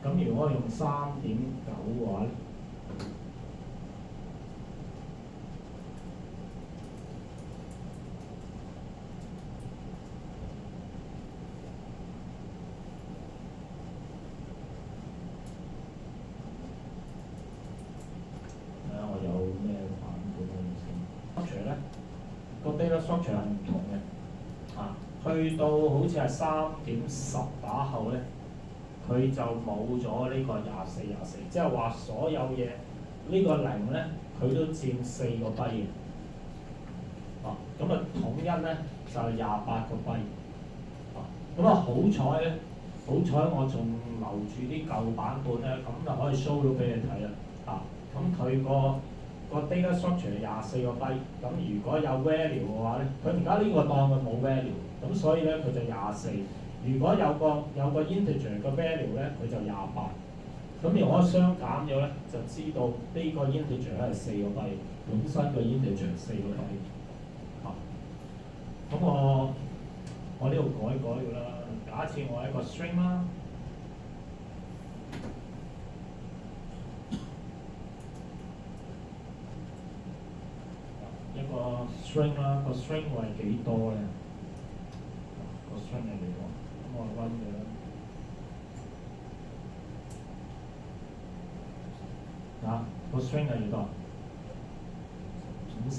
咁如果我用3.9嘅話咧，睇下我有咩版本先。structure 咧個 data structure 係唔同嘅，去到好似係3.10打後咧，佢就冇咗呢個24，即係話所有嘢呢個0咧，佢都佔4個 byte 嘅。咁啊統一咧就係28個 byte。咁啊好彩咧，好彩我仲留住啲舊版本咧，咁就可以 show 到俾你睇啦。咁佢個 data structure 24個 byte，咁如果有 value 嘅話咧，佢而家呢個當佢冇 value，咁所以咧佢就24。如果有個 integer 個 value 咧，佢就28。咁如果相減咗咧，就知道呢個 integer 係4個 byte，本身個 integer 4個 byte。咁我呢度改㗎啦。假設我係一個 string 啦，一個 string 啦，個 string 會係幾多咧？個 string 係幾多？咁我 run 嘅啦。個 string 係幾多？50。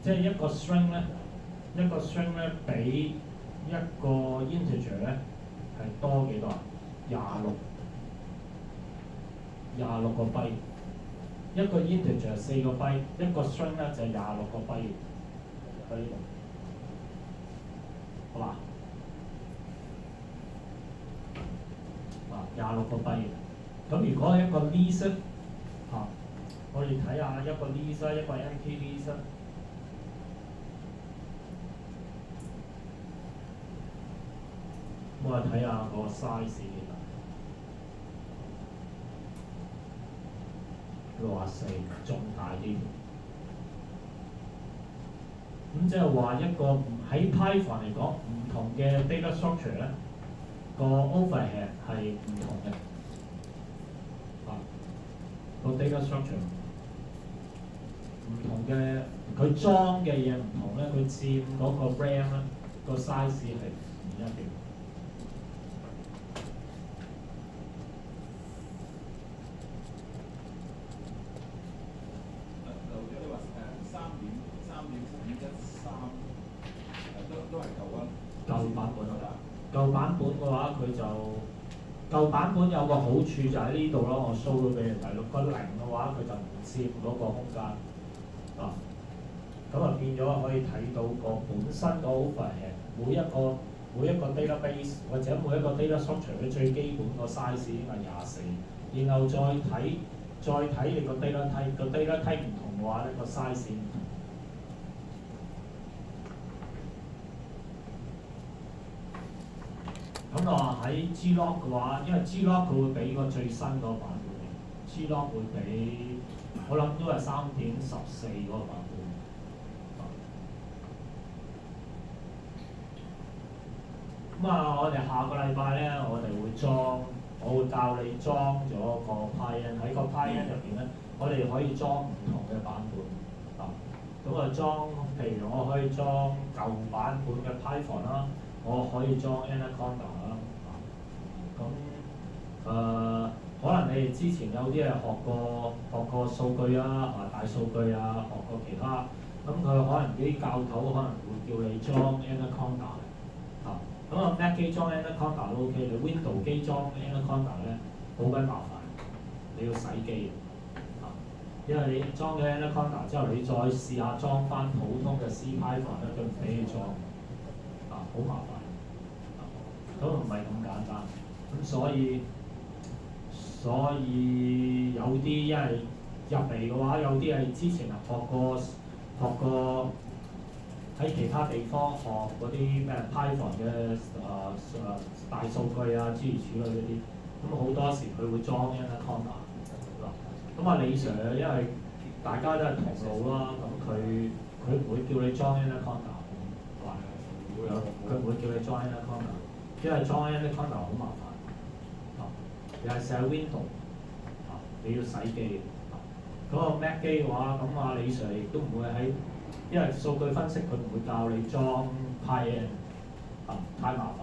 即係一個 string 咧，比一個 integer 咧係多幾多啊？26個 byte。一個 integer 4個 byte，一個 string 咧就係26個 byte。喺呢度，好嘛？26個 byte。咁如果一個 list 我哋睇下一個 list， 一個 empty list。我哋睇下個 size 幾大，64，仲大啲。咁即係話一個喺 Python 嚟講，唔同嘅 data structure 咧，個 overhead 係唔同嘅。個 data structure 唔同嘅，佢裝嘅嘢唔同咧，佢佔嗰個 RAM 咧個 size 係唔一樣。舊版本嘅話，佢就舊版本有個好處就喺呢度咯，我 show 咗俾你睇咯。個0嘅話，佢就唔佔嗰個空間。咁啊變咗可以睇到個本身個 overhead，每一個 database 或者每一個 data structure 嘅最基本個 size 應該係24，然後再睇你個 data type， 個 data type 唔同嘅話咧，個 size 唔同。咁啊喺 glog 嘅話，因為 glog 佢會俾個最新嗰個版本，glog 會俾我諗都係3.14嗰個版本。我哋下個禮拜咧，我會教你裝咗個 Py， 喺個 Py 入邊咧，我哋可以裝唔同嘅版本。譬如我可以裝舊版本嘅 Python 啦，我可以裝 Anaconda 啦。可能你哋之前有啲係學過數據大數據學過其他，咁佢可能啲教頭可能會叫你裝 Anaconda。Mac 機裝 Anaconda 都 OK， 你 Windows 機裝 Anaconda 咧好鬼麻煩，你要洗機。因為你裝咗 Anaconda 之後，你再試下裝翻普通嘅 C Python 咧，佢唔俾你裝，好麻煩。咁唔係咁簡單，咁所以有啲因為入嚟嘅話，有啲係之前學過喺其他地方學嗰啲咩 Python 嘅大數據諸如此類嗰啲，咁好多時佢會裝 Anaconda。李 Sir 因為大家都係同路啦，咁佢唔會叫你裝 Anaconda，佢唔會叫你裝 Anaconda。因為裝 Anaconda 好麻煩又係寫 Windows 你要洗機嗰個 Mac 機嘅話，咁李 Sir 亦都唔會喺，因為數據分析佢唔會教你裝 Py 太麻煩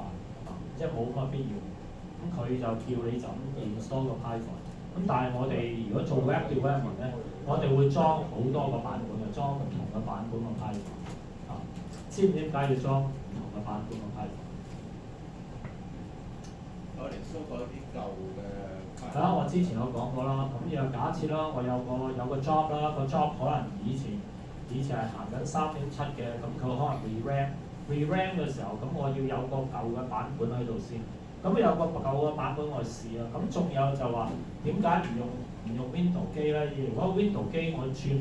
即係冇乜必要。咁佢就叫你就咁 install 個 Python。咁但係我哋如果做 Web Development 咧，我哋會裝好多個版本嘅，裝唔同嘅版本嘅 Python。知唔知點解要裝唔同嘅版本嘅 Python？ 我哋搜過一啲舊嘅。我之前有講過啦。咁又假設啦，我有個 job 啦，個 job 可能以前係行緊3.7嘅，咁佢可能 re-ram 嘅時候，咁我要有個舊嘅版本喺度先。咁有個舊嘅版本我試啦。咁仲有就話點解唔用 Windows 機咧？如果 Windows 機我轉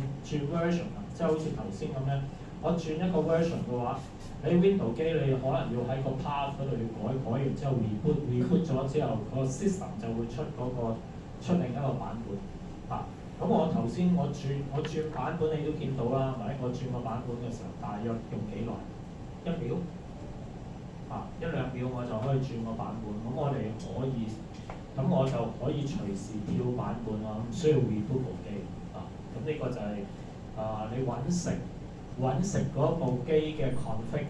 version 即係好似頭先咁樣，我轉一個 version 嘅話，你 Windows 機你可能要喺個 path 嗰度要改完之後 reboot 咗之後，個 system 就會出另一個版本。咁我頭先我轉版本你都見到啦，係咪？我轉個版本嘅時候，大約用幾耐？1秒，1-2秒我就可以轉個版本。咁我就可以隨時跳版本啦，唔需要 reboot 部機。咁呢個就係你揾食嗰部機嘅 config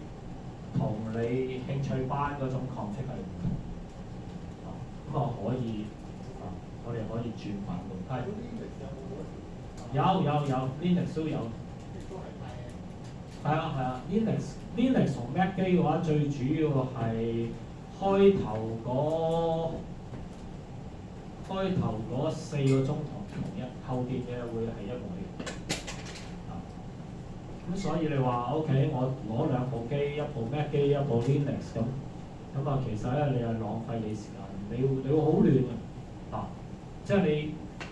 同你興趣班嗰種 config 係唔同。咁可以我哋可以轉版本。係。有 Linux 都有。係啊 Linux 同 Mac 機嘅話，最主要係開頭嗰4個鐘同一，後邊嘅會係一模一樣。咁所以你話 OK， 我攞2部機，一部 Mac 機，一部 Linux 咁其實咧你係浪費你時間，你會好亂即係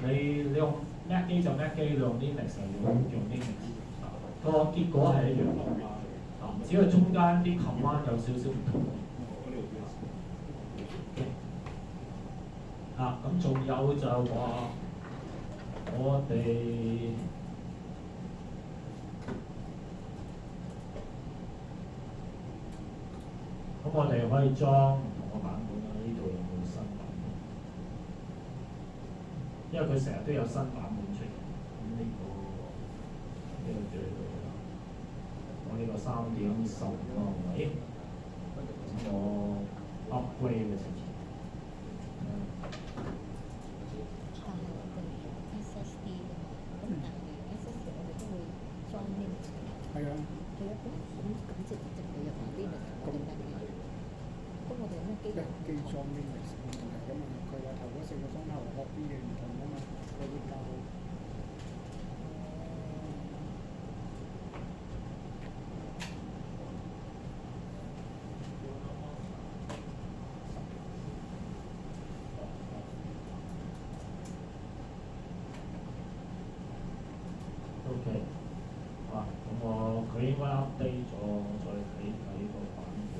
你用 Mac 機就 Mac 機，你用 Linux 就用 Linux，個結果係一樣只係中間啲 command 有少少唔同。咁仲有就話我哋可以裝唔同嘅版本啦。呢度有冇新版本？因為佢成日都有新版本出嚟。咁呢個最好啦。我呢個3.10位，咁我 upgrade 嘅情況。係啊。咁直佢入埋 Linux 我哋咩嘅？咁我哋有咩機裝 Linux 冇問題㗎嘛？佢話頭嗰4個鐘頭學啲嘢唔同㗎嘛，佢會教。OK。咁佢應該 update 咗，我再睇睇個版本。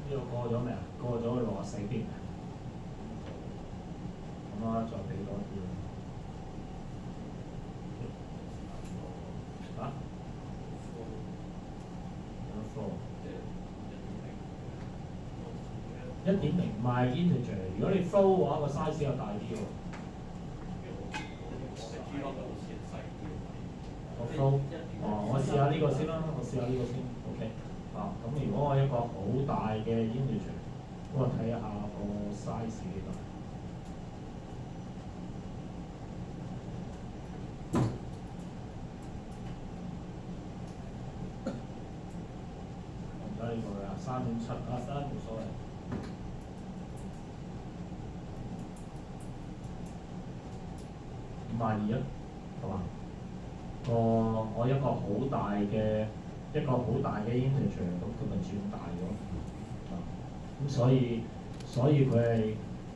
呢個過咗未啊？過咗64邊。再俾多啲。1.0唔係 integer， 如果你 flow 嘅話，個 size 又大啲喎。我 flow，我試下呢個先啦，OK。咁如果我一個好大嘅 integer，咁我睇下個 size 幾大。呢個啦，3.7冇所謂。52啊，係嘛？我一個好大嘅 integer，咁佢咪轉大咗。咁所以佢係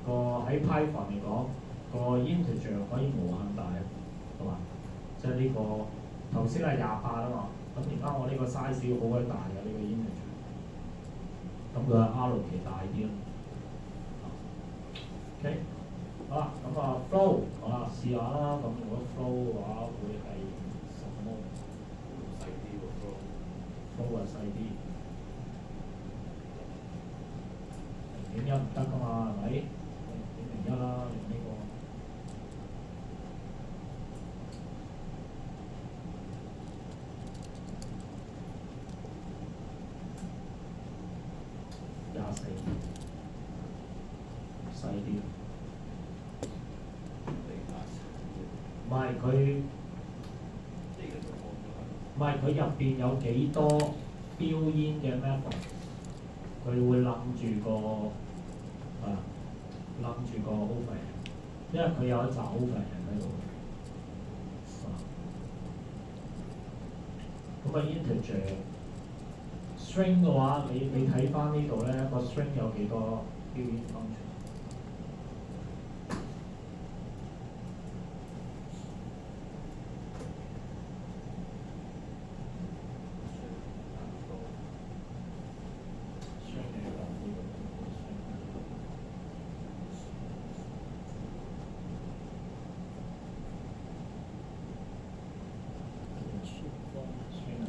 喺 Python 嚟講，個 integer 可以無限大，係嘛？即係呢個頭先係28啊嘛。咁而家我呢個 size 好鬼大嘅呢個 integer，咁佢係 R 期大啲咯。OK， 好啦，咁flow 好啦，試下啦。咁如果 flow 嘅話，會係什麼？細啲喎 flow 係細啲，0.1唔得噶嘛，係咪？0.01啦，用呢個。24細啲，唔係佢，唔係佢入邊有幾多標煙嘅 method， 佢會冧住個冧住個 overhead， 因為佢有一集 overhead 喺度。咁integer string 嘅話，你睇翻呢度咧，個 string 有幾多標煙 function？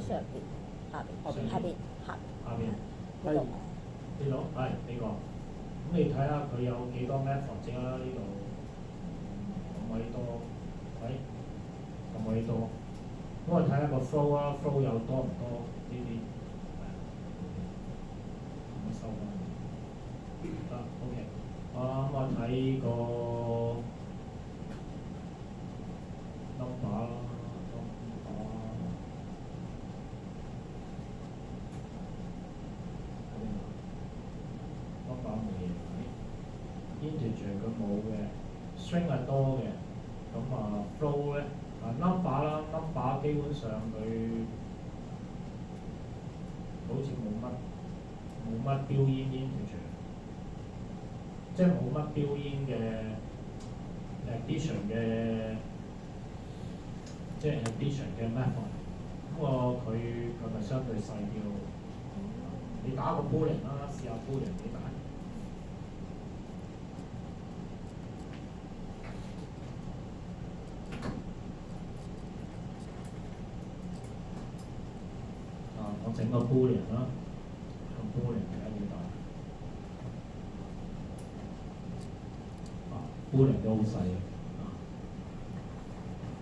上邊、下邊、呢度係呢個。咁你睇下佢有幾多 method 啫啦？呢度咁鬼多，係咁鬼多。咁我睇下個 flow 啊 ，flow 有多唔多呢啲？咁收翻。得 OK。我睇個 number 啦。integer 佢冇嘅 string 係多嘅，咁flow 咧number 啦 number 基本上佢好似冇乜標煙 integer， 即係冇乜標煙嘅 addition 嘅，即係 addition 嘅 method， 咁佢咪相對細啲咯。你打個 boolean 啦，試下 boolean 幾大？我整個 boolean 啦，個 boolean 睇下幾大。boolean 都好細嘅。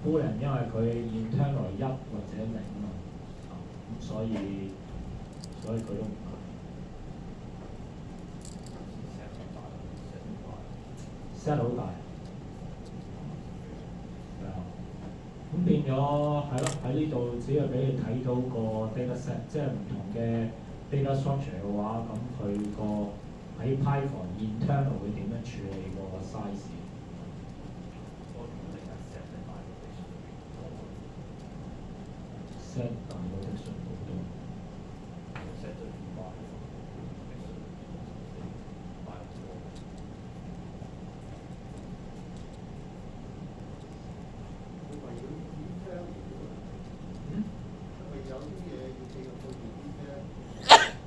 boolean 因為佢 internal 1或者0啊，咁所以佢都唔大。set 好大。係啊。咁變咗係咯，喺呢度只係俾你睇到個 data set， 即係唔同嘅 data structure 嘅話，咁佢個喺 Python internal 會點樣處理個 size？ set 大個的數好多。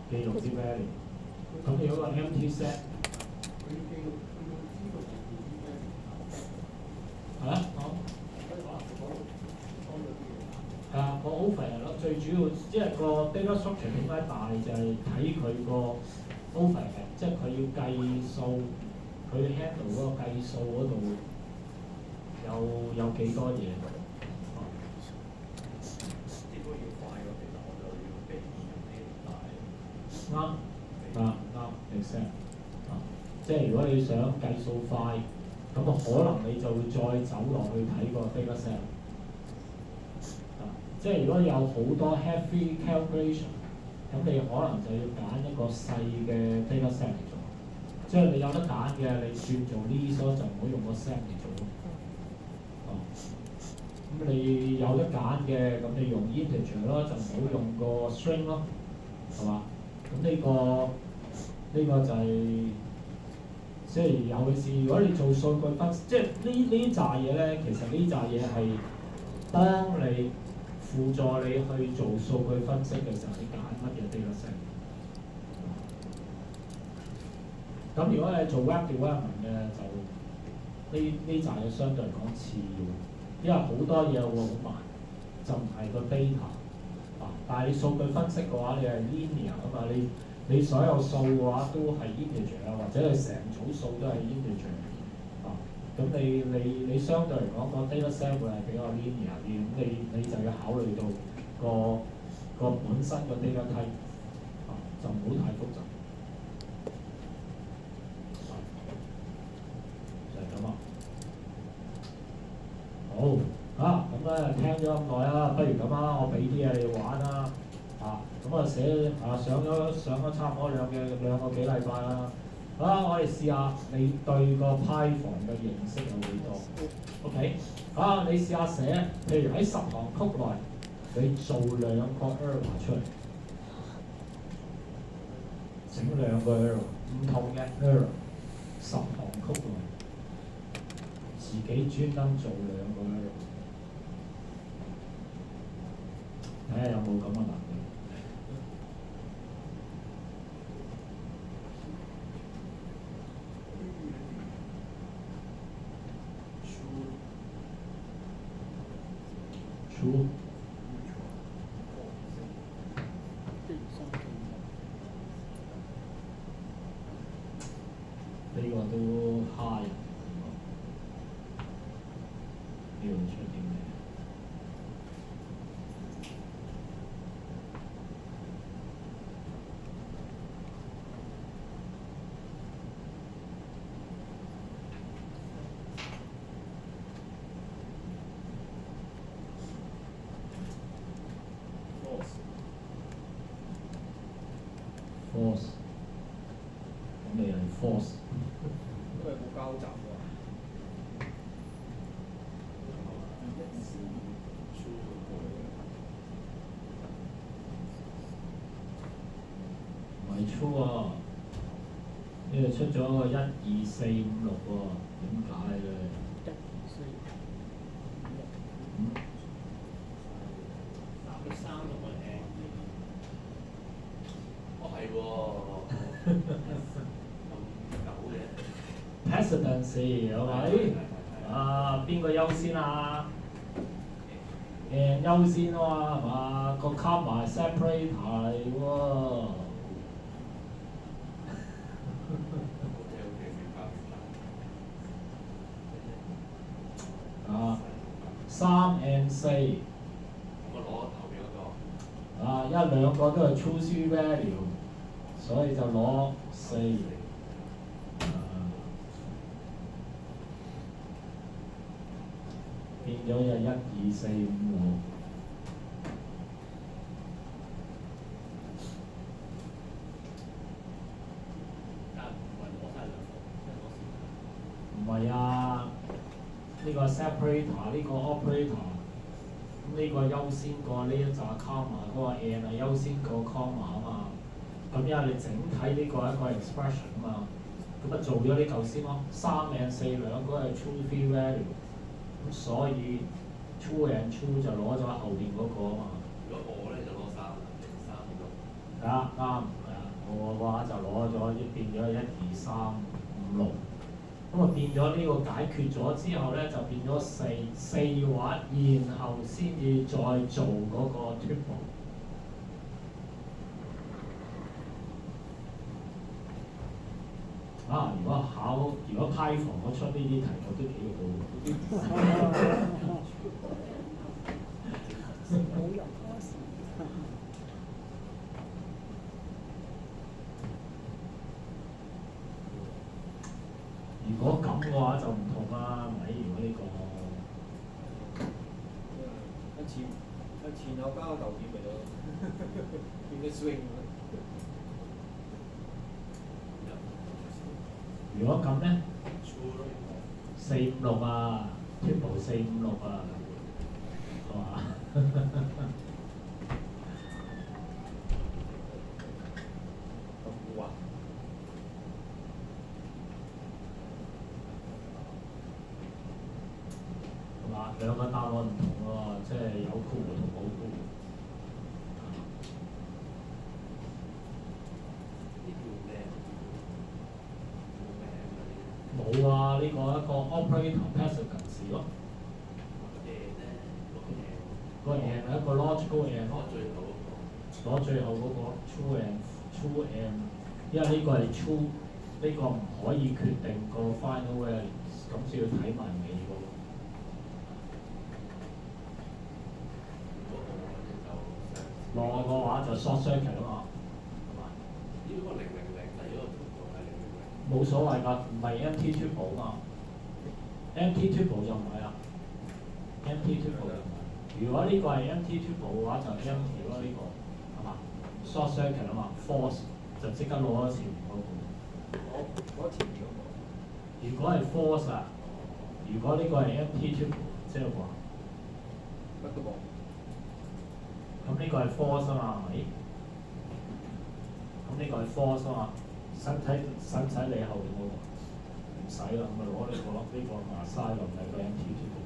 記錄啲 value， 咁你嗰個 empty set 係啊，個 overhead 咯，最主要即係個 data structure 點解大就係睇佢個 overhead， 即係佢要計數，佢 handle 嗰個計數嗰度有幾多嘢。啱 exact 即係如果你想計數快，咁可能你就會再走落去睇個 data set。即係如果有好多 heavy calculation， 咁你可能就要揀一個細嘅 data set 嚟做。即係你有得揀嘅，你轉做 list 就唔好用個 set 嚟做。咁你有得揀嘅，咁你用 integer 咯，就唔好用個 string 咯，係嘛？咁呢個就係即係尤其是如果你做數據分析，即係呢扎嘢咧，其實呢扎嘢係幫你輔助你去做數據分析嘅時候，你揀乜嘢 data set。咁如果你做 web development 嘅，就呢扎嘢相對嚟講次要，因為好多嘢會好慢，就唔係個 data。但係你數據分析嘅話，你係 linear 啊嘛，你所有數嘅話都係 integer 啊，或者係成組數都係 integer。咁你相對嚟講個 data set 會係比較 linear 啲，咁你就要考慮到個本身個 data type，就唔好太複雜。就係咁啊。好咁咧聽咗咁耐啦，不如咁啊，我俾啲嘢你玩啦。咁上咗差唔多兩個幾禮拜啦。我哋試下你對個 Python 嘅認識有幾多 ？OK，你試下寫，譬如喺10行曲內，你做2個 error 出嚟，整2個 error，唔同嘅 error， 10行曲內，自己專登做2個 error， 睇下有冇咁嘅能力。呢個都蝦人，呢個出啲咩？Force， 咁你係 force。因為冇交集喎。唔係 true 喎，呢度出咗個1、2、4、5、6喎，點解嘅？Precedence 係咪？邊個優先啊？and 優先啊嘛，係嘛？個 comma separator 嚟喎。3 and 4。我攞後邊嗰個。1、2個都係 true value， 所以就攞4。變咗就1、2、4、5、6。唔係啊，呢個 separator 呢個 operator， 咁呢個優先過呢一紮 comma， 嗰個 and 係優先過 comma 啊嘛。咁因為你整體呢個係一個 expression 啊嘛，咁做咗呢嚿先咯。3 and 4兩個係 true value。咁所以 true and true 就攞咗後邊嗰個啊嘛。如果我咧就攞3咁。啱，我嘅話就攞咗變咗1、2、3、5、6。咁變咗呢個解決咗之後咧，就變咗4嘅話，然後先至再做嗰個 triple。如果 Python 我出呢啲題目都幾好。冇用嗰時。如果咁嘅話就唔同啦，咪如果呢個前後交頭點嚟咯，變咗 swing。如果咁咧，4、5、6啊 ，triple 4、5、6啊，係嘛？兩個答案唔同喎，即係有括弧同冇括弧。冇啊！呢個一個 operator precedence 咯。個 and 係一個 logical and 攞最後嗰個 true and，因為呢個係 true，呢個唔可以決定個 final values， 咁就要睇埋尾嗰個。攞嘅話就 short circuit 啊嘛，係嘛？呢個000第一個圖仲係000。冇所謂㗎，唔係 MT triple 嘛，MT triple 就唔係啦，MT triple 就唔係。如果呢個係 MT triple 嘅話，就 M 條咯，呢個係嘛 ？short circuit 啊嘛 ，force 就即刻攞咗前面嗰個。攞前面嗰個。如果係 force 啊，如果呢個係 MT triple， 即係話乜都冇。咁呢個係 force 啊嘛，係咪？咁呢個係 force 啊嘛，使唔使理後邊嗰個？唔使啦，咁咪攞呢個咯，呢個咪嘥落嚟個 MT triple。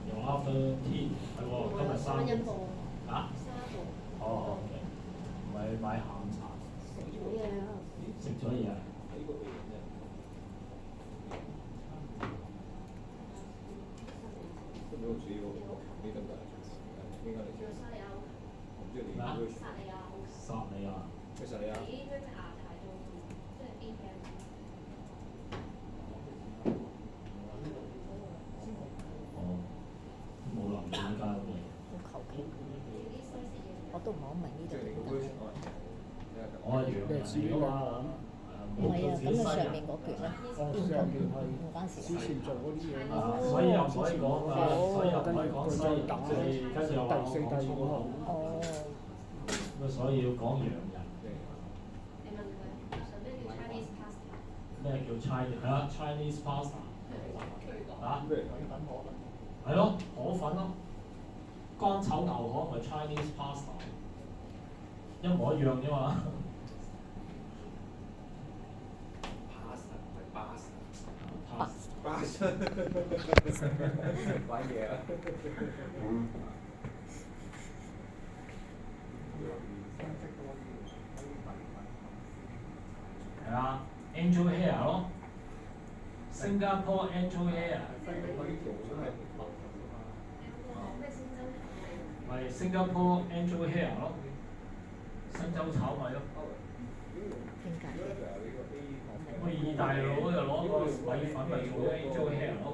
用 after tea 係喎，今日3點。啊？哦，OK，唔係買下午茶。食咗嘢啊？都沒有注意過，沒等到，應該你先。我唔知你會。薩利亞。咩薩利亞？哦，冇留意呢間嘢。好求其，我都唔係好明呢度點解。我係羊人嚟㗎嘛。唔係啊，咁啊上面嗰橛咧，上面係唔關事。之前做嗰啲嘢所以又唔可以講㗎，所以又唔可以講西，跟住又話我講粗口。哦。咁所以要講羊人。咩叫 Chinese？ 係啊 ，Chinese pasta。啊？係咯，河粉咯，乾炒牛河咪 Chinese pasta， 一模一樣啫嘛。巴士。玩嘢啊！係啊 ，angel hair 咯，新加坡 angel hair。咪新加坡 angel hair 咯，新州炒米咯。點解？咁意大佬就攞個米粉咪做咗 angel hair 咯，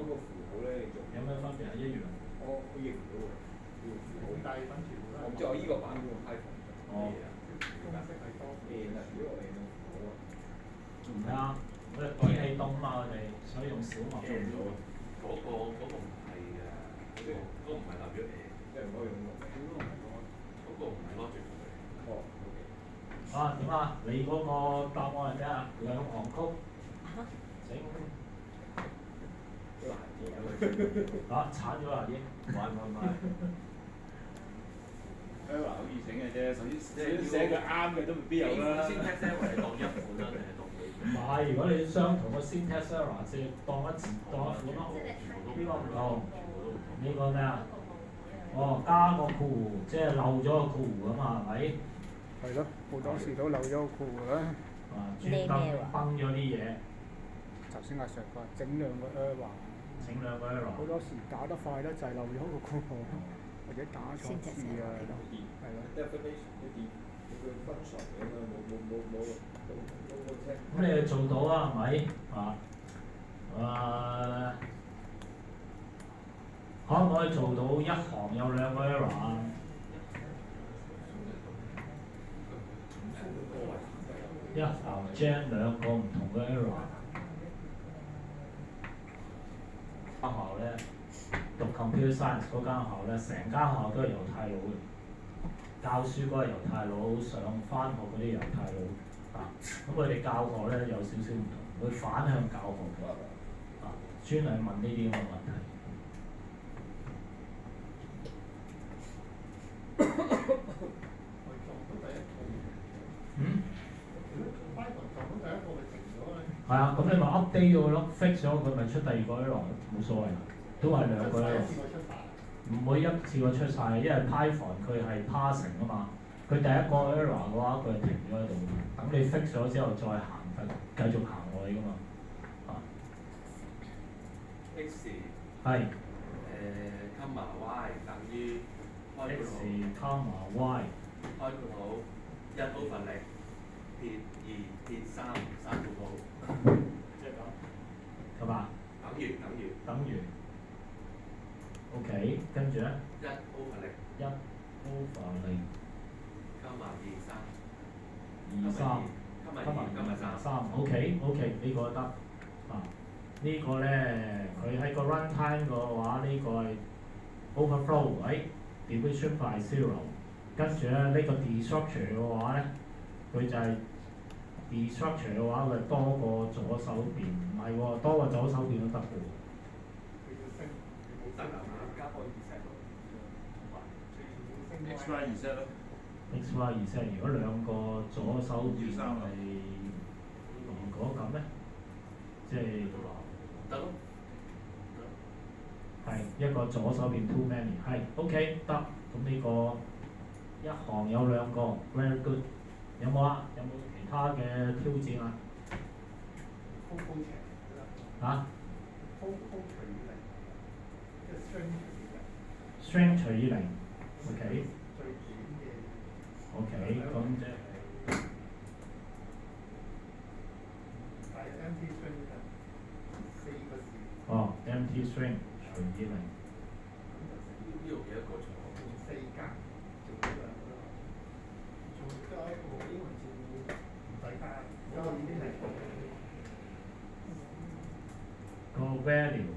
有咩分別係一樣？我認唔到喎，好大粉條啦。我唔知我依個版本用 iPhone。哦。係啊，我哋機器凍嘛，我哋所以用小麥做唔到。嗰個唔係嘅，嗰個唔係代表即係唔可以用喎。嗰個唔係 logic 嚟。哦，OK。啊點啊？你嗰個答案係咩啊？兩行曲。整。都難啲啊！鏟咗啦已經。買。Error 好易整嘅啫，首先寫佢啱嘅都未必有啦。先 test error 係當一款啦，定係當幾款？唔係，如果你相同嘅 syntax error，即係當一款咯。呢個唔同。呢個咩啊？哦，加個括弧，即係漏咗個括弧啊嘛，係咪？係咯，好多時都漏咗個括弧啦。專登崩咗啲嘢。頭先阿 Sir 話整兩個 error。整兩個 error。好多時打得快得滯漏咗個括弧，或者打錯字啊，係咯。definition 一啲佢 function 咁樣冇咁你就做到啊，係咪？可唔可以做到一行有兩個 error 啊？一行 gen 兩個唔同嘅 error。間學校咧讀 computer science 嗰間學校咧，成間學校都係猶太佬嘅。教書嗰個猶太佬上翻學嗰啲猶太佬啊，咁佢哋教學咧有少少唔同，會反向教學嘅啊，專係問呢啲咁嘅問題。嗯？係啊，咁你咪 update 咗咯 ，fix 咗佢咪出第二個 error 冇所謂，都係兩個 error。唔會一次過出晒，因為 Python 佢係 passing 啊嘛，佢第一個 error 嘅話佢係停咗喺度，等你 fix 咗之後再行繼續行落去噶嘛，啊。X 係。comma y 等於開括號 X comma y 開括號1 over 0撇2撇3括號，即係咁，係嘛？等於等於。OK， 跟住咧1 over 0 1 over 0 comma 2 3 comma 3 OK， 呢個得啊。呢個咧佢喺個 runtime 嘅話，呢個係 overflow， division by 0。跟住咧呢個 destructure 嘅話咧，佢就係 destructure 嘅話，佢多過左手邊，唔係喎，多過左手邊都得嘅喎。X Y Z 咯。X Y Z， 如果兩個左手邊係如果咁咧，即係得咯，係一個左手邊 too many， 係 OK 得。咁呢個一行有兩個 very good。有冇啊？有冇其他嘅挑戰啊？嚇？string 除以0 ，OK。OK， 咁即係哦 ，empty string 除以0。呢度幾多個錯？個 value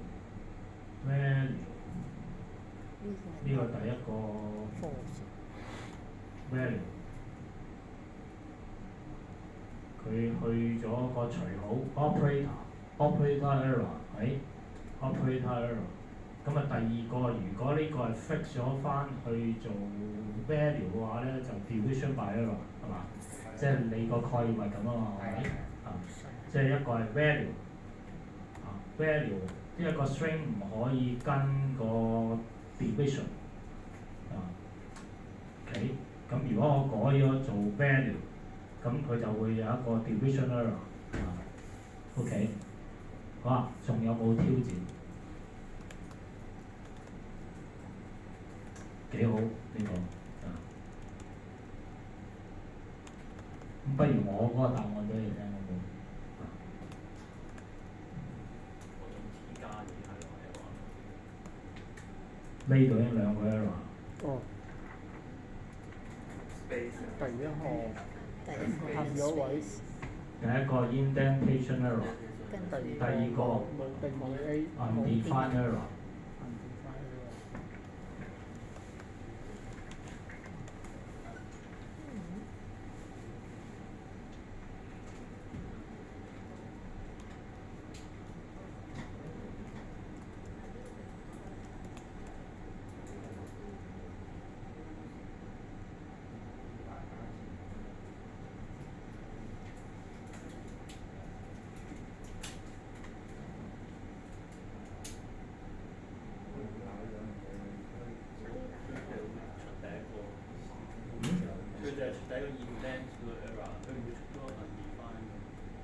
呢個第一個 value， 佢去咗個除號 operator error 係 operator error。咁啊第二個如果呢個係 fix 咗翻去做 value 嘅話咧，就 division by error 係嘛？即係你個概念係咁啊嘛，係咪？啊，即係一個係 value。value 呢一個 string 唔可以跟個 division 啊 ，OK， 咁如果我改咗做 value， 咁佢就會有一個 division error 啊 ，OK， 好啊，仲有冇挑戰？幾好呢個啊，咁不如我嗰個答案俾你聽好唔好？呢度已經兩個 error。哦。space 第一行行咗位，第一個 indentation error， 第二個冇 A undefined error。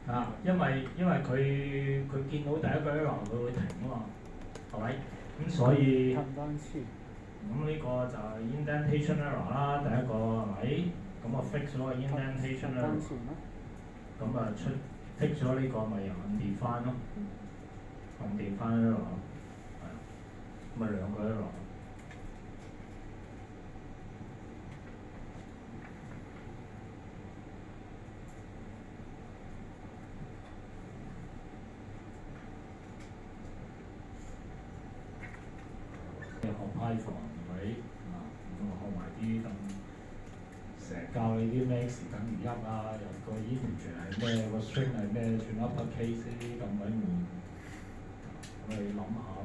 啊，因為佢見到第一個 error 佢會停啊嘛，係咪？咁所以咁呢個就係 indentation error 啦，第一個係咪？咁啊 fix 咗個 indentation error， 咁啊fix 咗呢個咪 undefined 咯，undefined error 咯，係，咁啊兩個 error。學 Python 係咪啊？咁啊學埋啲咁教你啲咩 X 等於一啊，有個 integer 係咩，個 string 係咩，全 uppercase 呢啲咁鬼悶。咁你諗下咯。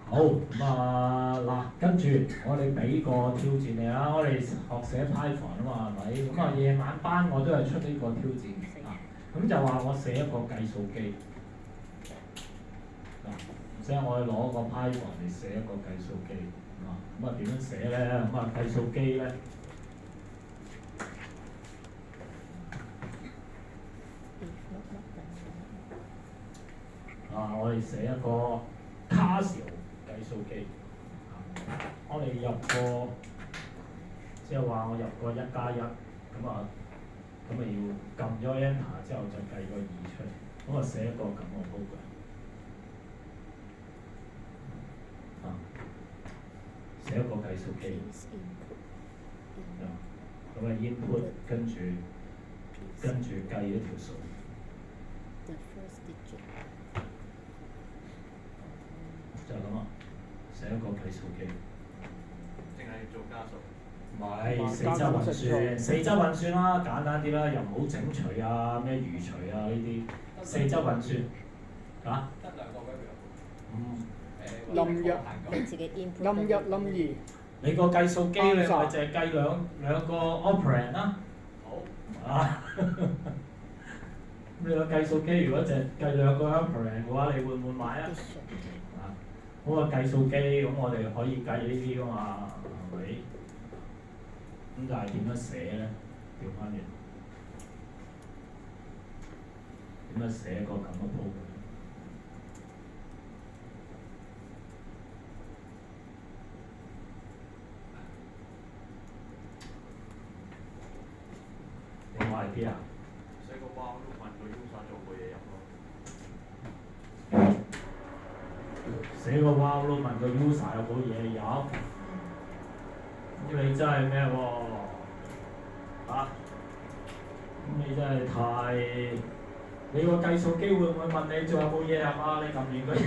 好咁嗱，跟住我哋俾個挑戰你啦，我哋學寫 Python 啊嘛，係咪？咁夜晚班我都係出呢個挑戰啊。咁就話我寫一個計數機嗱，即係我攞個 Python 嚟寫一個計數機啊。咁點樣寫咧？咁計數機咧我哋寫一個 Casio 計數機，我哋入個即係話我入個1+1，咁要撳咗 Enter 之後就計個2出嚟，咁寫一個咁嘅 program，寫一個計數機，咁input 跟住計一條數。就係咁啊，寫一個計數機。淨係做加數。唔係四則運算，四則運算啦，簡單啲啦，又唔好整除啊，咩餘除啊呢啲，四則運算啊。得兩個 variable。冧一冧二。你個計數機你咪淨係計兩個 operand 啦。好。啊。咁你個計數機如果淨係計兩個 operand 嘅話，你會唔會買啊？嗰個計數機咁我哋可以計呢啲噶嘛，係咪？咁但係點樣寫咧？調翻轉，點樣寫一個咁嘅 program？有冇 idea？寫個 while loop 問個 user 做個嘢入咯。寫個 while loop 問個 user 有冇嘢入，咁你真係咩喎？咁你真係太，你個計數機會唔會問你仲有冇嘢入啊？你撳完個人，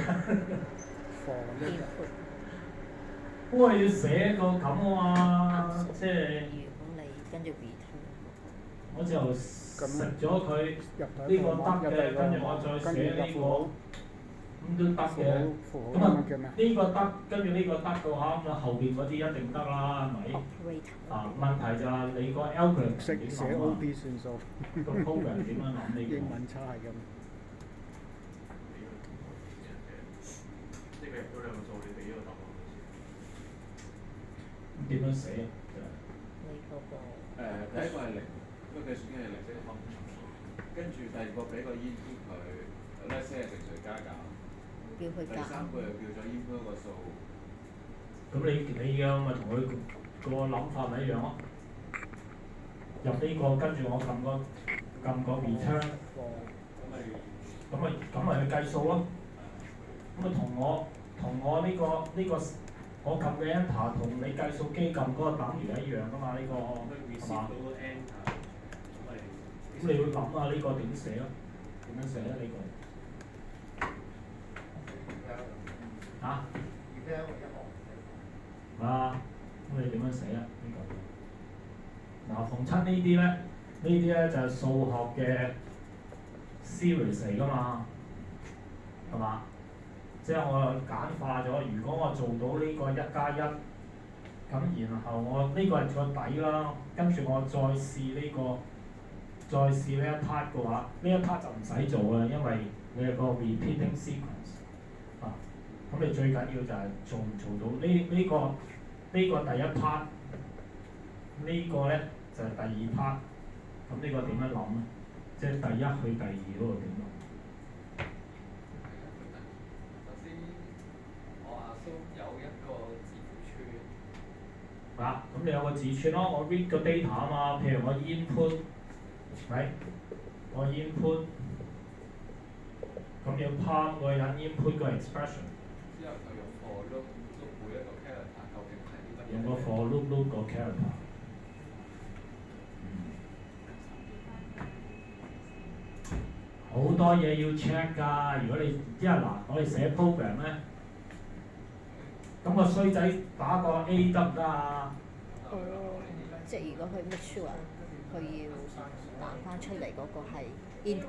不過要寫個咁啊嘛，即係我就食咗佢呢個得嘅，跟住我再寫呢個。咁都得嘅，咁呢個得，跟住呢個得嘅話，咁後邊嗰啲一定得啦，係咪？問題就係你個 algorithm 識點寫諗 OP 算數。個 program 點樣諗呢個？英文差係咁。呢個入咗兩個數，你俾個答案先。咁點樣寫啊？第一個係零，咁計算機係零，即係 function。跟住第二個俾個 input 佢，let's say 係乘除加減。第三個又叫做 input 個數。咁你嘅咪同佢個諗法咪一樣咯？入呢個跟住我撳個 return，咁咪去計數咯。咁咪同我呢個我撳嘅 enter 同你計數機撳嗰個等於一樣噶嘛？呢個係嘛？咁你會諗下呢個點寫咯？點樣寫咧？呢個？咁你點樣寫啊？呢個逢親呢啲咧，呢啲咧就係數學嘅 series 嚟噶嘛，係嘛？即係我簡化咗，如果我做到呢個1+1，咁然後我呢個係個底啦，跟住我再試呢一 part 嘅話，呢一 part 就唔使做啦，因為你係個 repeating sequence。咁你最緊要就係做唔做到呢個第一 part， 呢個咧就係第二 part。咁呢個點樣諗咧？即係第一去第二嗰個點諗？首先，我 assume 有一個字符串。咁你有個字串咯，我 read 個 data 啊嘛，譬如我 input， 我 input， 咁要 part 個人 input 個 expression。之後就用 for loop 每一個 character 究竟係啲乜嘢？用個 for loop 個 character。好多嘢要 check 㗎，如果你我哋寫 program 咧，咁個衰仔打個 A 得唔得啊？即係如果佢 make sure 佢要彈翻出嚟嗰個係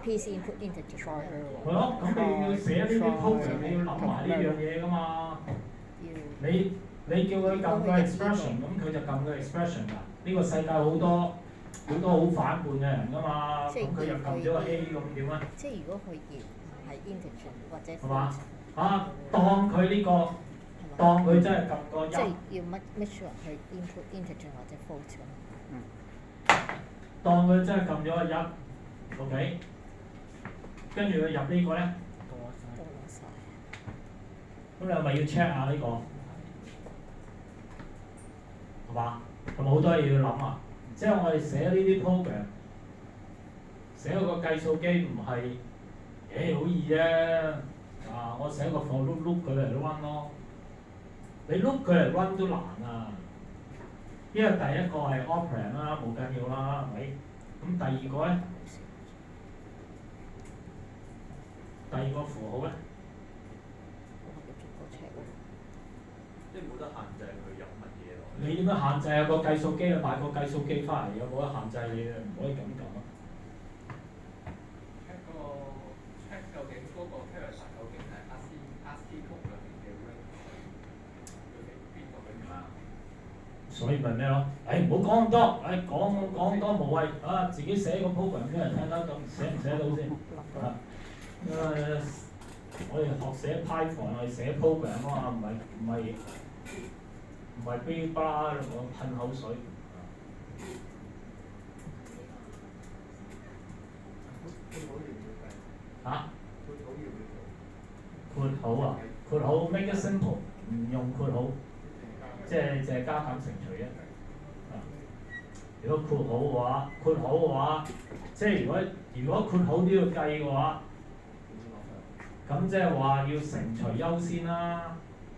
PC input integer。係咯，咁你要寫呢啲 program，你要諗埋呢樣嘢㗎嘛。你叫佢撳個 expression，咁佢就撳個 expression 㗎。呢個世界好多好反叛嘅人㗎嘛，咁佢又撳咗個 A，咁點啊？即係如果佢要係 integer 或者係嘛？當佢呢個，當佢真係撳個一。即係要 make sure 佢 input integer 或者 false 咁。當佢真係撳咗個一 ，OK， 跟住佢入呢個咧，多晒。咁你係咪要 check 下呢個？係嘛？係咪好多嘢要諗啊？即係我哋寫呢啲 program， 寫個計數機唔係，好易啫。我寫個 for loop 佢嚟 run 咯。你 loop 佢嚟 run 都難啊！因為第一個係 operand 啦，冇緊要啦，係咪？咁第二個咧，第二個符號咧，即係冇得限制佢入乜嘢落。你點樣限制啊？個計數機啊，買個計數機翻嚟有冇得限制你啊？唔可以咁撳啊！check 究竟嗰個 character 究竟係 ASCII code 裏面嘅 range 究竟邊個俾唔啱？所以咪咩咯？唔好講咁多，講咁多無謂啊！自己寫個 program 俾人聽啦，咁寫唔寫到先？我哋學寫 Python 係寫 program 啊嘛，唔係噼巴啦噴口水。括號啊，括號 make it simple， 唔用括號，即係加減乘除啫。如果括號嘅話，即係如果括號都要計嘅話，咁即係話要乘除優先啦，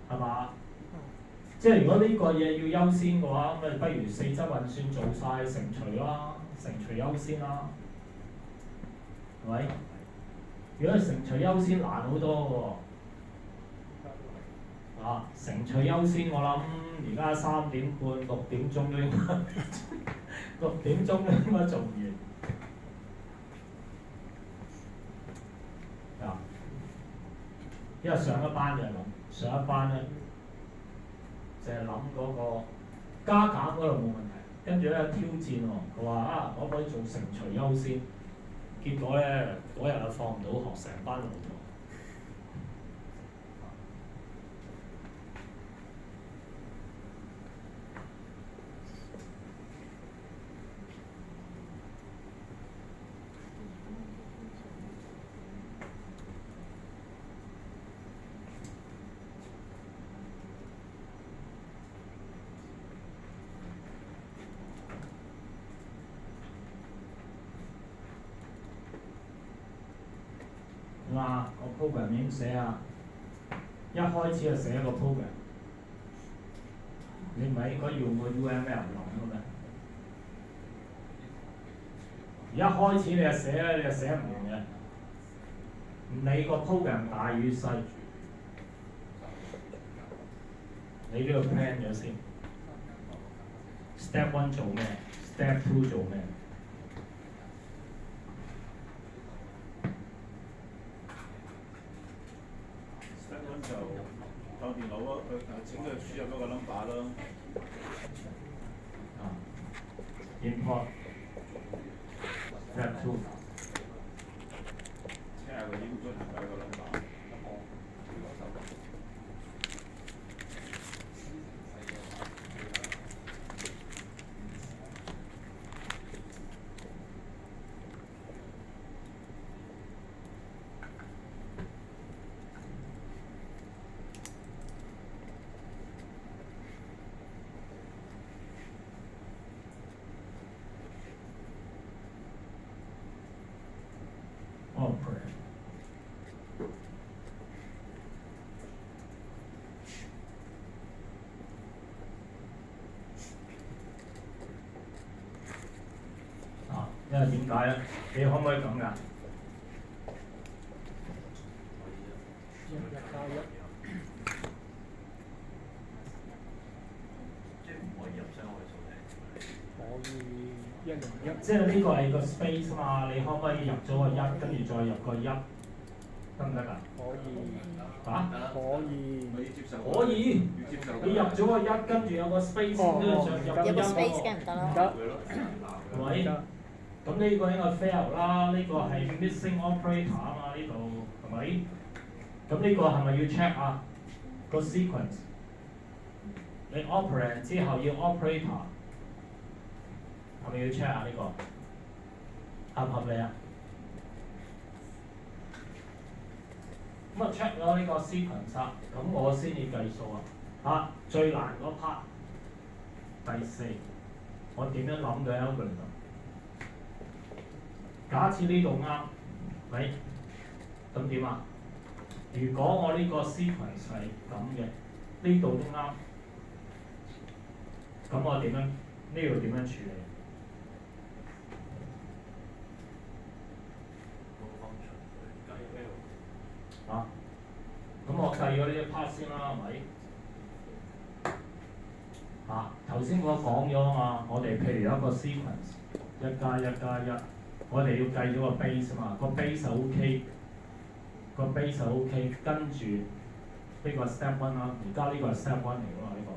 係嘛？即係如果呢個嘢要優先嘅話，咁咪不如四則運算做晒乘除啦，乘除優先啦，係咪？如果係乘除優先難好多喎，乘除優先我諗而家3點半6點鐘都應該6點鐘都應該做完。因為上一班就係諗，上一班咧就係諗嗰個加減嗰度冇問題，跟住咧挑戰喎，佢話可唔可以做乘除優先？結果咧嗰日放唔到學，成班老婆。個 program 已經寫啊，一開始就寫一個 program， 你唔係應該用個 UML 諗嘅咩？而一開始你就寫咧，你就寫唔完嘅，唔理個 program 大與細，你都要 plan 咗先。Step 1做咩 ？Step 2做咩？就當電腦佢整佢輸入嗰個 number 咯。Import Step 2。聽下個 input 係咪一個 number？因為點解咧？你可唔可以咁㗎？ 101，即係呢個係個 space 嘛，你可唔可以入咗個一，跟住再入個一，得唔得㗎？可以，啊？可以，可以接受。可以。要接受。你入咗個一，跟住有個 space，跟住再入個一有個 space 梗係唔得啦。唔得，係咪？咁呢個應該 fail 啦，呢個係 missing operator 啊嘛，呢度係咪？咁呢個係咪要 check 啊？個 sequence，你 operand 之後要 operator，係咪要 check 啊？呢個合唔合理啊？咁啊 check 咗呢個 sequence 啊，咁我先至計數啊。啊，最難嗰 part，第四，我點樣諗嘅 algorithm？假設呢度啱，咪咁點啊？如果我呢個 sequence 係咁嘅，呢度都啱，咁我點樣？呢度點樣處理？啊？咁我計咗呢一 part 先啦，係咪？啊，頭先我講咗啊嘛，我哋譬如有一個 sequence， 1+1+1，我哋要計咗個 base 啊嘛，個 base 係 OK，個 base 係 OK，跟住呢個 step one 啦，而家呢個係 step one 嚟㗎嘛，呢個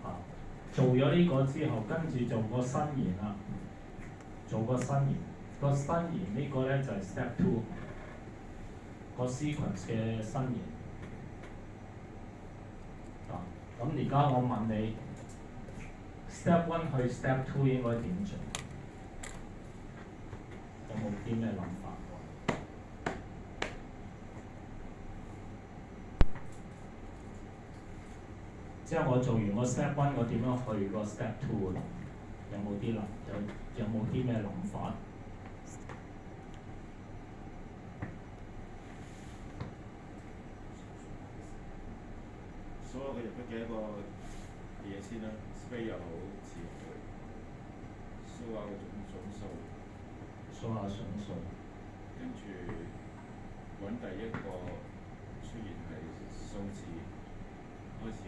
啊，做咗呢個之後，跟住做個伸延啦，做個伸延，個伸延呢個咧就係 step two，個 sequence 嘅伸延。啊，咁而家我問你 ，step one 去 step two 應該點做？有冇啲咩諗法？即係我做完個 step one，我點樣去個 step two 嗰度？有冇啲有冇啲咩諗法？所有嘅入咗幾多個嘢先啦 ，space 又好，詞又好，數下個總數，數下總數，跟住揾第一個出現係數字開始，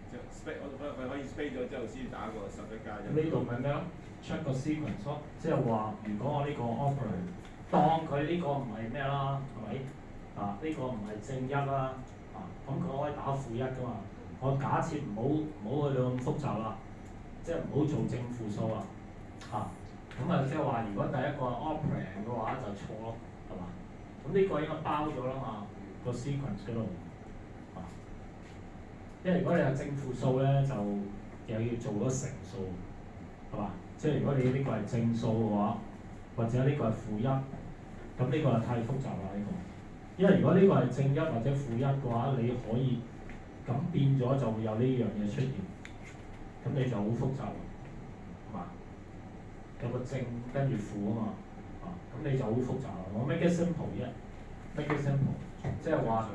即係 space 佢可以 space 咗之後先打個11+1。呢度咪咩咯 ？check 個 sequence 咯，即係話如果我呢個 operand 當佢呢個唔係咩啦，係咪？啊，呢個唔係正一啦。咁佢可以打負一㗎嘛？我假設唔好去到咁複雜啦，即係唔好做正負數啊！咁啊，即係話如果第一個 operand 嘅話就錯咯，係嘛？咁呢個應該包咗啦嘛，個 sequence 嗰度因為如果你係正負數咧，就又要做咗乘數，係嘛？即係如果你呢個係正數嘅話，或者呢個係負一，咁呢個係太複雜啦呢個。因為如果呢個係正一或者負一嘅話，你可以咁變咗就會有呢樣嘢出現，咁你就好複雜啦，係嘛？有個正跟住負啊嘛，咁你就好複雜啦。我 make it simple 啫，make it simple， 即係話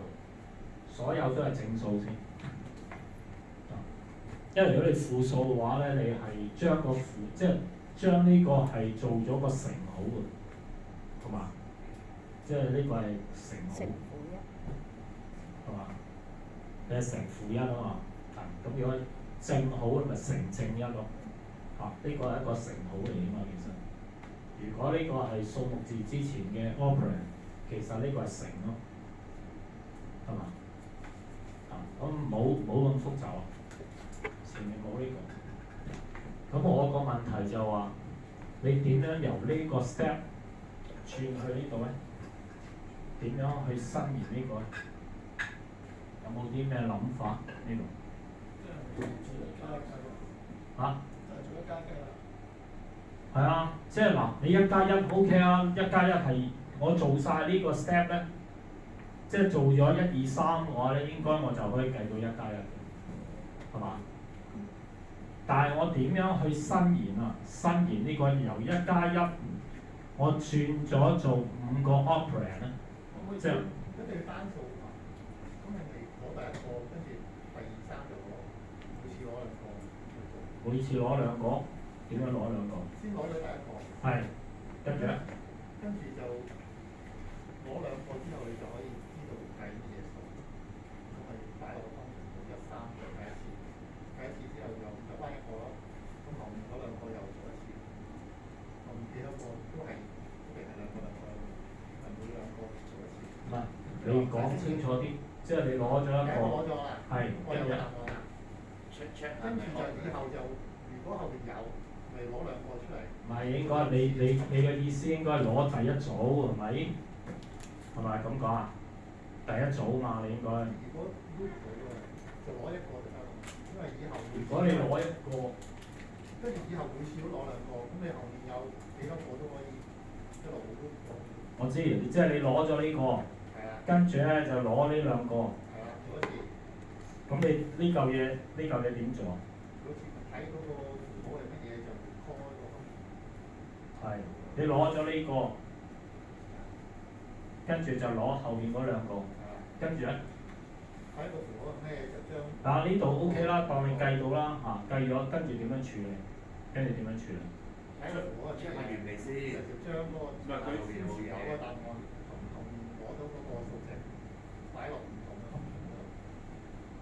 所有都係正數先。因為如果你負數嘅話咧，你係將個負即係將呢個係做咗個乘號嘅，係嘛？即係呢個係乘號，係嘛？你係乘負一啊嘛，咁如果正號咪乘正一咯，呢個係一個乘號嚟㗎嘛，其實。如果呢個係數目字之前嘅 operand， 其實呢個係乘咯，係嘛？咁冇咁複雜啊，前面冇呢個。咁我個問題就話，你點樣由呢個 step 轉去呢度咧？點樣去伸延呢個咧？有冇啲咩諗法呢度？係啊，即係嗱，你1+1 OK 啊，1+1係我做晒呢個 step 咧，即係做咗1、2、3嘅話咧，應該我就可以計到1+1嘅，係嘛？但係我點樣去伸延啊？伸延呢個由1+1，我轉咗做5個 operand 咧，即係一定要單數啊！咁你咪攞第一個，跟住第二、三就攞，每次攞兩個。點樣攞兩個？先攞咗第一個。係，跟住咧？跟住就攞兩個之後，你就可以知道計乜嘢數。咁咪擺落個方程度13就計一次，計一次之後就得翻一個咯。咁後面嗰兩個又做一次。清楚啲，即係你攞咗一個攞咗啦，係我有個答案啦。 check 跟住就以後就，如果後邊有，咪攞兩個出嚟。唔係應該你嘅意思應該攞第一組係咪？係咪咁講啊？第一組嘛，你應該。如果 loop 到啊，就攞一個就得啦，因為以後如果你攞一個，跟住以後每次都攞兩個，咁你後面有幾多個都可以一路 loop 到。我知，即係你攞咗呢個，係啊。跟住咧就攞呢兩個，係啊，做一次。咁你呢嚿嘢點做啊？好似睇嗰個符號係乜嘢就 call 嗰個。係，你攞咗呢個，跟住就攞後邊嗰兩個，跟住咧。睇個符號係咩就將。啊呢度 OK 啦，當你計到啦嚇，計咗跟住點樣處理？跟住點樣處理？睇個符號係咩下原理先，就將嗰個先持有嗰個答案同攞到嗰個數值擺落唔同嘅方程度。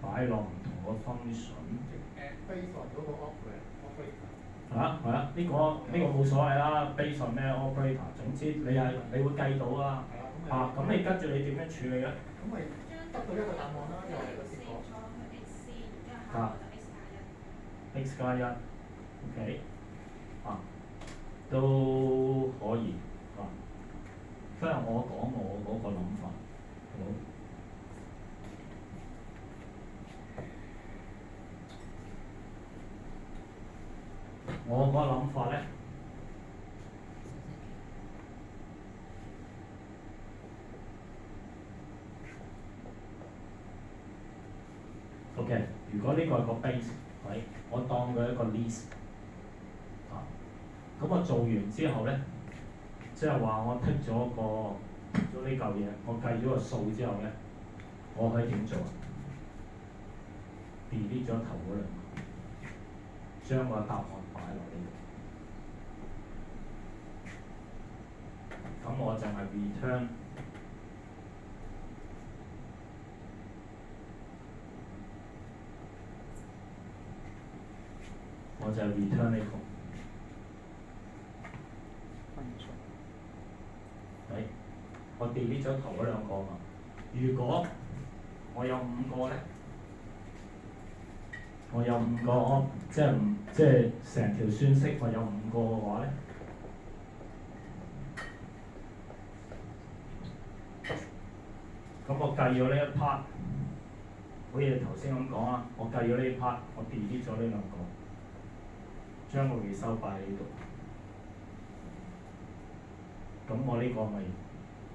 擺落唔同個 function。base on 嗰個 operator。係啊，呢個冇所謂啦，base on 咩 operator，總之你會計到啦。係啊，咁你跟住你點樣處理咧？咁咪得到一個答案啦，又係個結果。x 加一 ，OK，都可以即係我講我嗰個諗法，好。我個諗法咧，OK，如果呢個係個 base，係我當佢一個 list，咁我做完之後咧，即係話我剔咗呢嚿嘢，我計咗個數之後咧，我可以點做啊 ？delete 咗頭嗰兩個，將個答案擺落呢度。咁我就係 return 我就係 return 呢個。係，我 delete 咗頭嗰兩個嘛。如果我有5個咧，我有5個即係成條算式我有5個嘅話咧。咁我計咗呢一 part，好似頭先咁講啊，我計咗呢一 part，我 delete 咗呢兩個，將個 result 擺喺呢度。咁我呢個咪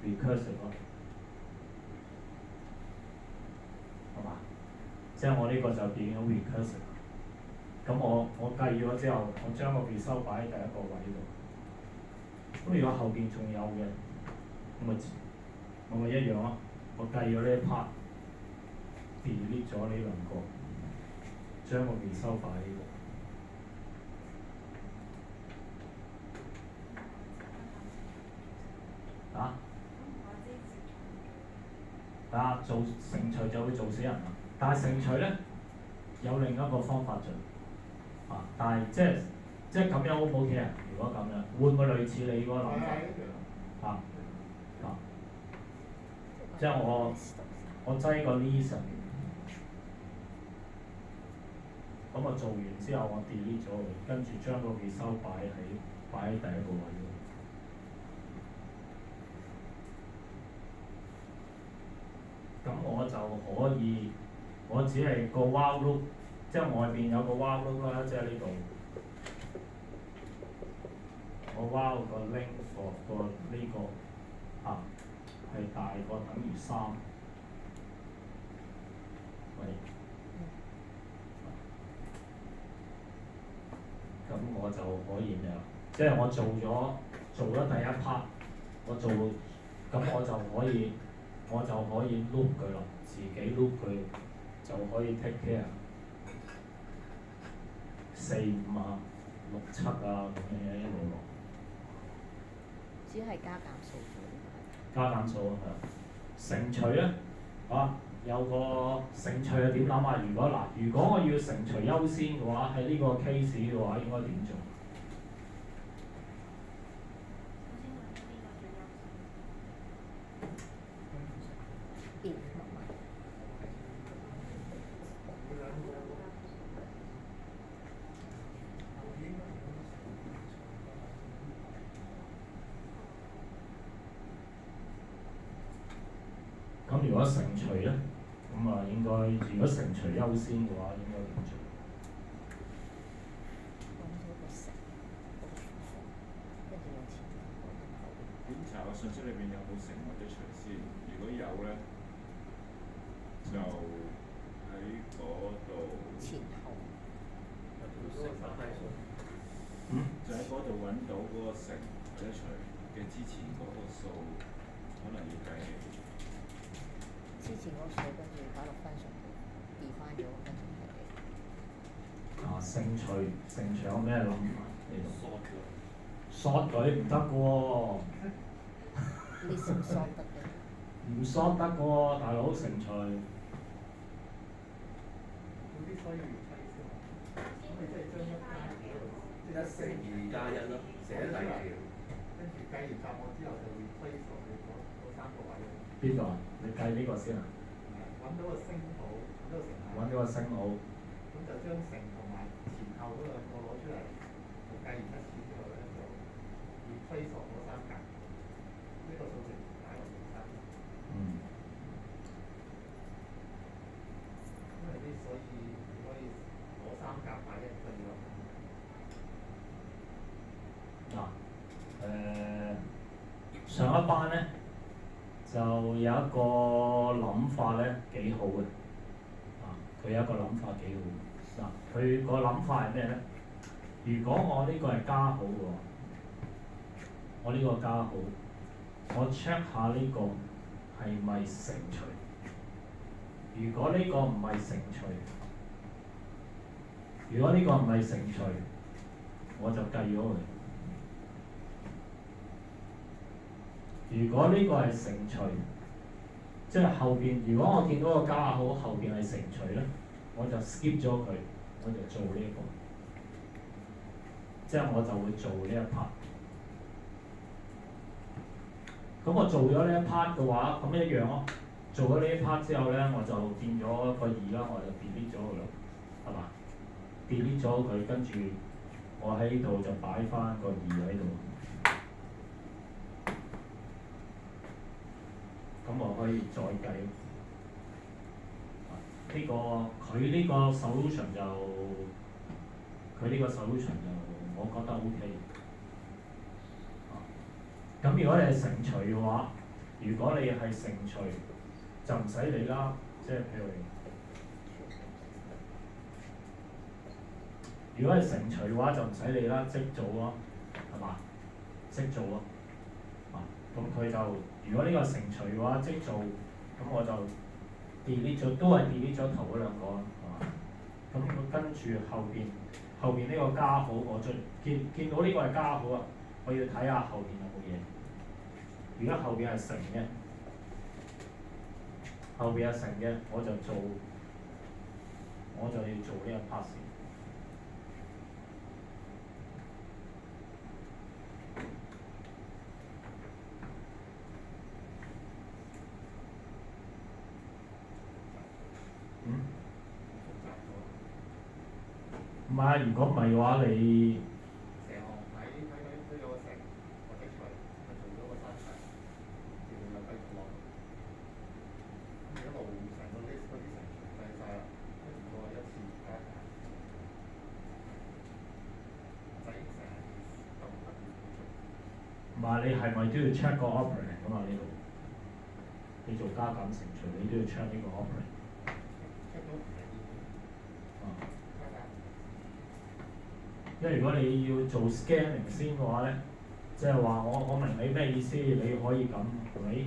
recursive 咯，係嘛？即係我呢個就變咗 recursive。咁我計咗之後，我將個 result 擺喺第一個位度。咁如果後邊仲有嘅，我咪一樣咯。我計咗呢一 part，delete 咗呢兩個，將個 result 擺喺呢度。做乘除就會做死人啦。但係乘除咧有另一個方法做，但係即係咁樣 O 唔 OK 啊？如果咁樣，會唔會類似你嗰個諗法？即係我擠個 list，咁我做完之後我 delete 咗佢，跟住將個 result 擺喺第一個位。咁我就可以，我只係個 while loop，即係外邊有個 while loop 啦，即係呢度。我 while 個 length of 個呢個係大過等於3，咁我就可以咩啊？即係我做咗第一 part，咁我就可以 loop 佢咯，自己 loop 佢就可以 take care 4、5啊、6、7啊咁樣一路落。只係加減數加減數啊，係啊。乘除咧，有個乘除係點諗啊？如果我要乘除優先嘅話，喺呢個 case 嘅話應該點做？if 如果乘除咧，咁啊應該如果乘除優先嘅話，應該點做？揾咗個乘，跟住有前後。檢查個信息裏邊有冇乘或者除先，如果有咧，就喺嗰度。前後。就喺嗰度揾到嗰個乘或者除嘅之前嗰個數，可能要計起。之前嗰個數跟住擺落分上去，調翻咗跟住係。乘除有咩諗法？呢度？short 佢唔得嘅喎。你識唔 short 得嘅？唔 short 得嘅喎，大佬乘除。嗰啲所以要睇先喎。咁你即係將一加1乘2加1咯，寫第二條。跟住計完答案之後就 replace 落去嗰三個位咯。邊度啊？你計呢個先啊？揾到個星號，揾到個乘號。揾到個星號。咁就將乘同埋前後嗰兩個攞出嚟，就計完一次之後咧就 replace 落嗰三格。呢個數值擺落第三格。因為啲所以可以攞三格擺一個要。上一班咧就有一個諗法咧幾好嘅，佢有一個諗法幾好。佢個諗法係咩咧？如果我呢個係加號嘅喎，我呢個加號，我 check 下呢個係咪乘除？如果呢個唔係乘除，如果呢個唔係乘除，我就計咗佢。如果呢個係乘除，即係後邊，如果我見到個加號後邊係乘除咧，我就 skip 咗佢，我就做呢一個，即係我就會做呢一 part。咁我做咗呢一 part 嘅話，咁一樣咯。做咗呢一 part 之後咧，我就變咗個2啦，我就 delete 咗佢咯，係嘛？delete 咗佢，跟住我喺呢度就擺翻個2喺度。咁我可以再計。呢個佢呢個 solution 就我覺得 OK。咁如果你係乘除嘅話，如果你係乘除就唔使理啦，即係譬如果係乘除嘅話就唔使理啦，即做咯，係嘛？即做咯。咁佢就如果呢個乘除嘅話即做，咁我就 delete 咗，都係 delete 咗頭嗰兩個啦，係嘛？咁跟住後邊呢個加號，我再見到呢個係加號啊，我要睇下後邊有冇嘢。如果後邊係乘嘅，我就要做呢一 part 先。唔係，如果唔係嘅話，你成行睇咗個乘或者除，咪做咗個三乘，然後又繼續落。咁一路成個 list 嗰啲乘除計晒啦，跟住再一次睇一睇。仔成得唔得？唔係你係咪都要 check 個 operand 㗎嘛？呢度你做加減乘除，你都要 check 呢個 operand。check 到唔係因為如果你要做 scanning 先嘅話咧，即係話我明你咩意思，你可以咁係咪？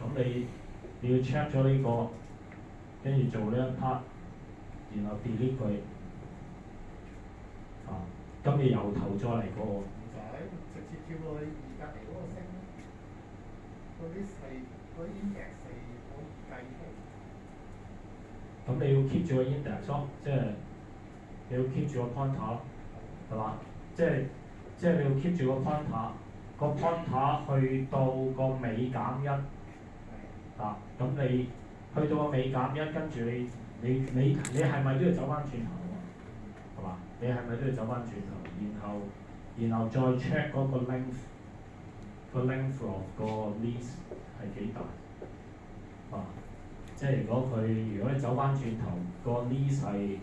咁你要 check 咗呢個，跟住做呢一 part，然後 delete 佢，咁你由頭再嚟過。唔使，直接跳落去隔離嗰個星，嗰啲係嗰啲 index 係可以計出。咁你要 keep 住個 index 咯，即係你要 keep 住個 pointer，係嘛？即係你要 keep 住個 pointer，個 pointer 去到個尾減1，咁你去到個尾減1，跟住你係咪都要走翻轉頭啊？係嘛？你係咪都要走翻轉頭？然後再 check 嗰個 length of 個 list 係幾大啊？即係如果你走翻轉頭個 list 係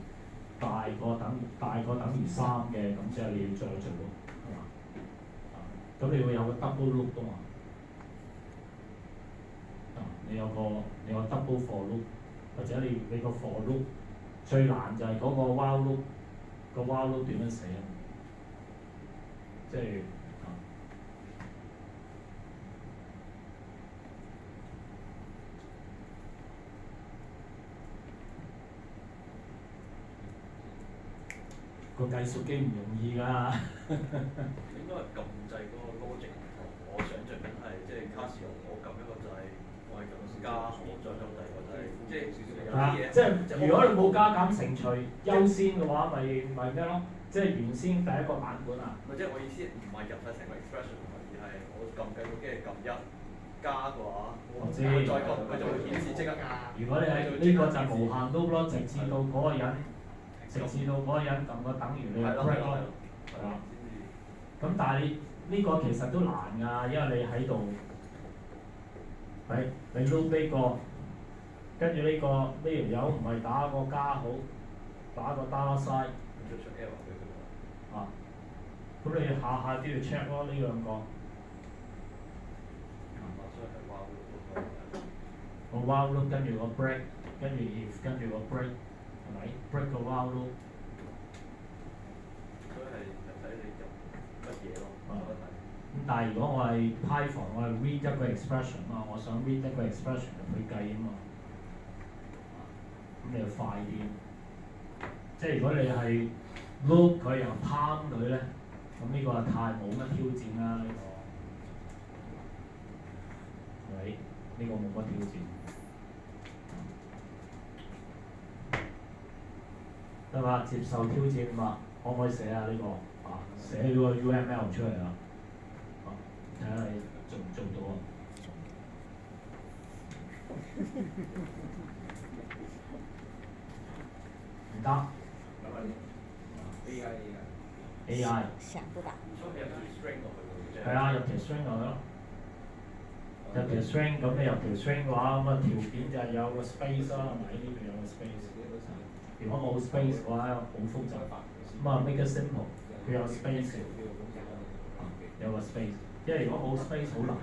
大過等於3嘅，咁即係你要再做咯，係嘛？咁你會有個 double loop 㗎嘛？你有個 double for loop， 或者你個 for loop 最難就係嗰個 while loop， 個 while loop 點樣寫啊？即係個計數機唔容易㗎。應該係撳掣嗰個 logic 唔同，我想象緊係即係卡士用我撳一個掣，我係撳加，我再撳第二個掣，即係有啲嘢。即係如果你冇加減乘除優先嘅話，咪咩咯？即係原先第一個版本啊。即係我意思唔係入晒成個 expression，而係我撳計數機係撳1加嘅話，我再撳佢就會顯示即刻加。如果你係呢個就無限 loop 咯，直至到嗰個人撳個等於你 break 咯，係嘛？咁但係你呢個其實都難㗎，因為你喺度，你 loop 呢個，跟住呢條友唔係打個加號，打個 dollar sign， 啊，咁你下下都要 check 咯呢兩個。個 while loop 跟住個 break， 跟住 if 跟住個 break， 係咪 break 個 while loop？ 所以係睇你入乜嘢咯。咁但係如果我係 Python， 我係 read 一個 expression 啊，我想 read 一個 expression 入去計啊嘛，咁你要快啲。即係如果你係 loop 佢又 pound 佢咧，咁呢個係太冇乜挑戰啦，呢個係咪？呢個冇乜挑戰。得嘛？接受挑戰嘛？可唔可以寫啊？呢個啊，寫咗個 UML 出嚟啊！睇下你做唔做到啊？唔得。AI。想不到。係啊，入條 string 落去咯。入條 string， 咁你入條 string 嘅話，咁啊條件就係有個 space 啦，係咪？呢度有個 space。如果冇 space 嘅話，好複雜。咁啊 make it simple， 佢有 space， 有個 space。因為如果冇 space 好難。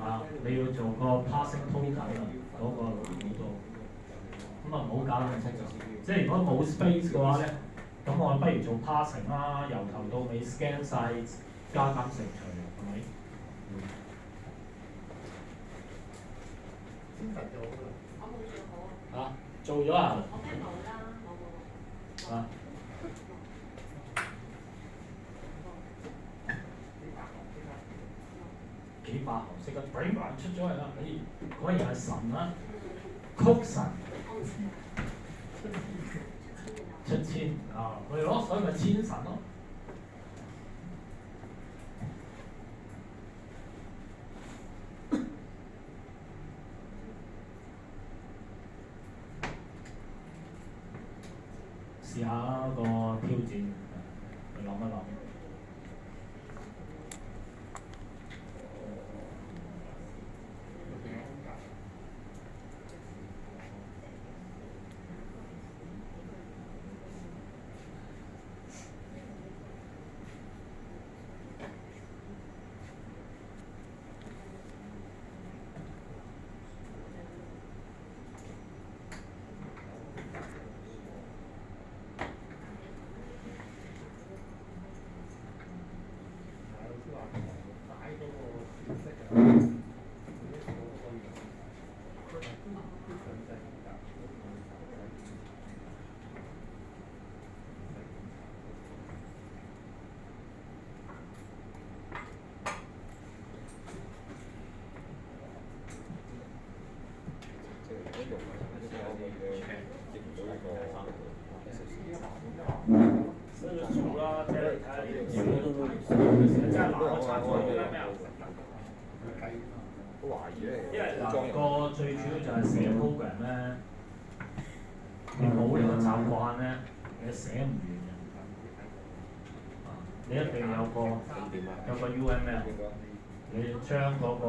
啊，你要做個 passing token 啊，嗰個難好多。咁啊唔好搞咁複雜。即係如果冇 space 嘅話咧，咁我不如做 passing 啦，由頭到尾 scan 晒，加減乘除，係咪？啊，做咗啊？我咩冇啦，冇。啊？幾百行識得 bring 埋出咗嚟啦！果然係神啦，曲神出千啊！佢攞所以咪千神咯。試下個挑戰，去諗一諗。數啦，即係睇下你啲資料都真係難拆錯咗咩啊？因為嗱個最主要就係寫 program 咧，你冇呢個習慣咧，你寫唔完嘅。你一定有個 UML，你將嗰個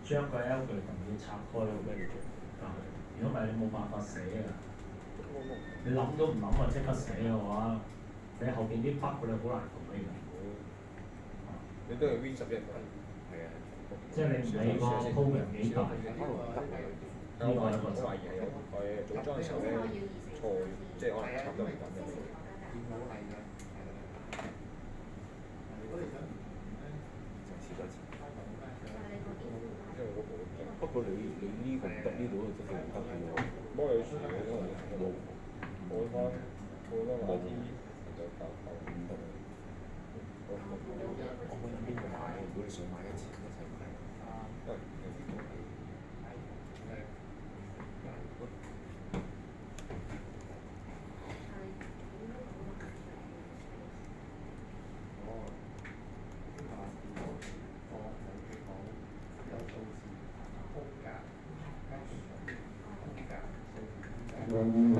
algorithm 要拆開咗俾你做。如果唔係你冇辦法寫啊，你諗都唔諗啊即刻寫嘅話，你後邊啲 bug 你好難同你㗎。你都係 V11㗎，係啊。即係你唔理個 program 幾大，但我懷疑係有組裝嘅時候咧錯，即係可能插咗唔緊嘅。電腦係嘅，係啦。如果你想就遲咗一次。因為嗰部不過你呢個唔得，呢度真係唔得嘅喎。不過有時我冇開話啲就搞唔得。我可以邊個買？如果你想買一次一齊買，因為有啲都係。有數字，空格，跟住空格，數字空格。